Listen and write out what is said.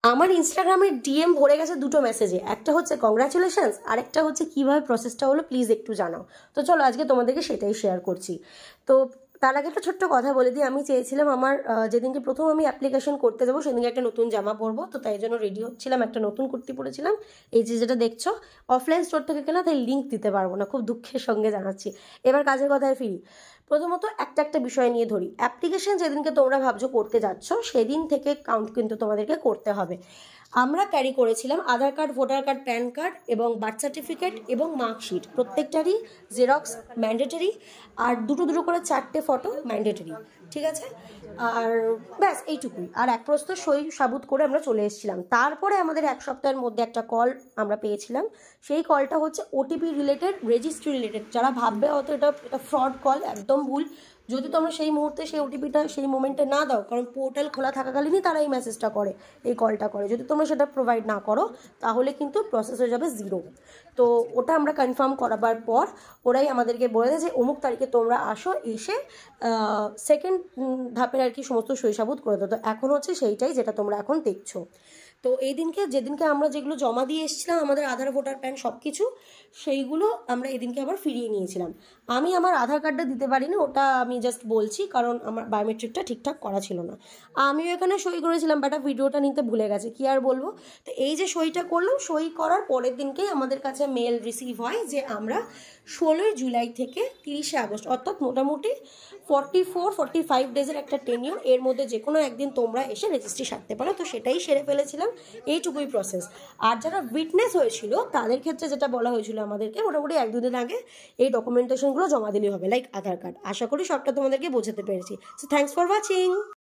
আমার ইনস্টাগ্রামের ডিএম ভরে গেছে দুটো মেসেজে, একটা হচ্ছে কংগ্রাচুলেশনস, আরেকটা হচ্ছে কিভাবে প্রসেসটা হলো প্লিজ একটু জানাও। তো চলো আজকে তোমাদেরকে সেটাই শেয়ার করছি। তো তার আগে একটা ছোট্ট কথা বলে দিই, আমি চেয়েছিলাম আমার যেদিনকে প্রথম আমি অ্যাপ্লিকেশন করতে যাবো সেদিনকে একটা নতুন জামা পরবো, তো তাই জন্য রেডি হচ্ছিলাম, একটা নতুন কুর্তি পরেছিলাম। এই যে যেটা দেখছো অফলাইন স্টোর থেকে কেনা, তাই লিঙ্ক দিতে পারবো না, খুব দুঃখের সঙ্গে জানাচ্ছি। এবার কাজের কথায় ফিরি। প্রথমত একটা একটা বিষয় নিয়ে ধরি। অ্যাপ্লিকেশন যেদিনকে তোমরা ভাবছো করতে যাচ্ছ সেদিন থেকে কাউন্ট কিন্তু তোমাদেরকে করতে হবে। আমরা ক্যারি করেছিলাম Aadhaar card, voter card, PAN card এবং বার্থ সার্টিফিকেট এবং মার্কশিট, প্রত্যেকটারই জেরক্স ম্যান্ডেটরি, আর দুটো দুটো করে 4টে ফটো ম্যান্ডেটরি, ঠিক আছে? আর ব্যাস এইটুকুই। আর এক প্রস্ত সই সাবুত করে আমরা চলে এসেছিলাম। তারপরে আমাদের এক সপ্তাহের মধ্যে একটা কল আমরা পেয়েছিলাম। সেই কলটা হচ্ছে ওটিপি রিলেটেড, রেজিস্ট্রি রিলেটেড। যারা ভাববে হয়তো এটা ফ্রড কল, একদম ভুল। যদি তোমরা সেই মুহূর্তে সেই ওটিপিটা সেই মোমেন্টে না দাও, কারণ পোর্টাল খোলা থাকাকালীনই তারা এই মেসেজটা করে, এই কলটা করে, যদি তোমরা সেটা প্রোভাইড না করো তাহলে কিন্তু প্রসেস হয়ে যাবে 0। তো ওটা আমরা কনফার্ম করাবার পর ওরাই আমাদেরকে বলে দেয় যে অমুক তারিখে তোমরা আসো, এসে সেকেন্ড ধাপের আর কি সমস্ত সইসাবুত করে দাও। তো এখন হচ্ছে সেইটাই যেটা তোমরা এখন দেখছো। তো এই দিনকে যেদিনকে আমরা যেগুলো জমা দিয়ে এসেছিলাম, আমাদের আধার, ভোটার, প্যান সব কিছু, সেইগুলো আমরা এদিনকে আবার ফিরিয়ে নিয়েছিলাম। আমি আমার আধার কার্ডটা দিতে পারিনি, ওটা আমি জাস্ট বলছি, কারণ আমার বায়োমেট্রিকটা ঠিকঠাক করা ছিল না। আমিও এখানে সই করেছিলাম, বাট ভিডিওটা নিতে ভুলে গেছে, কি আর বলবো। তো এই যে সইটা করলাম, সই করার পরের দিনকেই আমাদের কাছে মেল রিসিভ হয় যে আমরা 16 জুলাই থেকে 30 আগস্ট, অর্থাৎ মোটামুটি 44-45 ডেজের একটা টেনিউর, এর মধ্যে যে কোনো একদিন তোমরা এসে রেজিস্ট্রি সারতে পারো। তো সেটাই সেরে ফেলেছিলাম, এইটুকুই প্রসেস। আর যারা উইটনেস হয়েছিল তাদের ক্ষেত্রে যেটা বলা হয়েছিল আমাদেরকে, মোটামুটি 1-2 দিন আগে এই ডকুমেন্টেশনগুলো জমা দিলেই হবে, লাইক আধার কার্ড। আশা করি সবটা তোমাদেরকে বোঝাতে পেরেছি। So thanks for watching.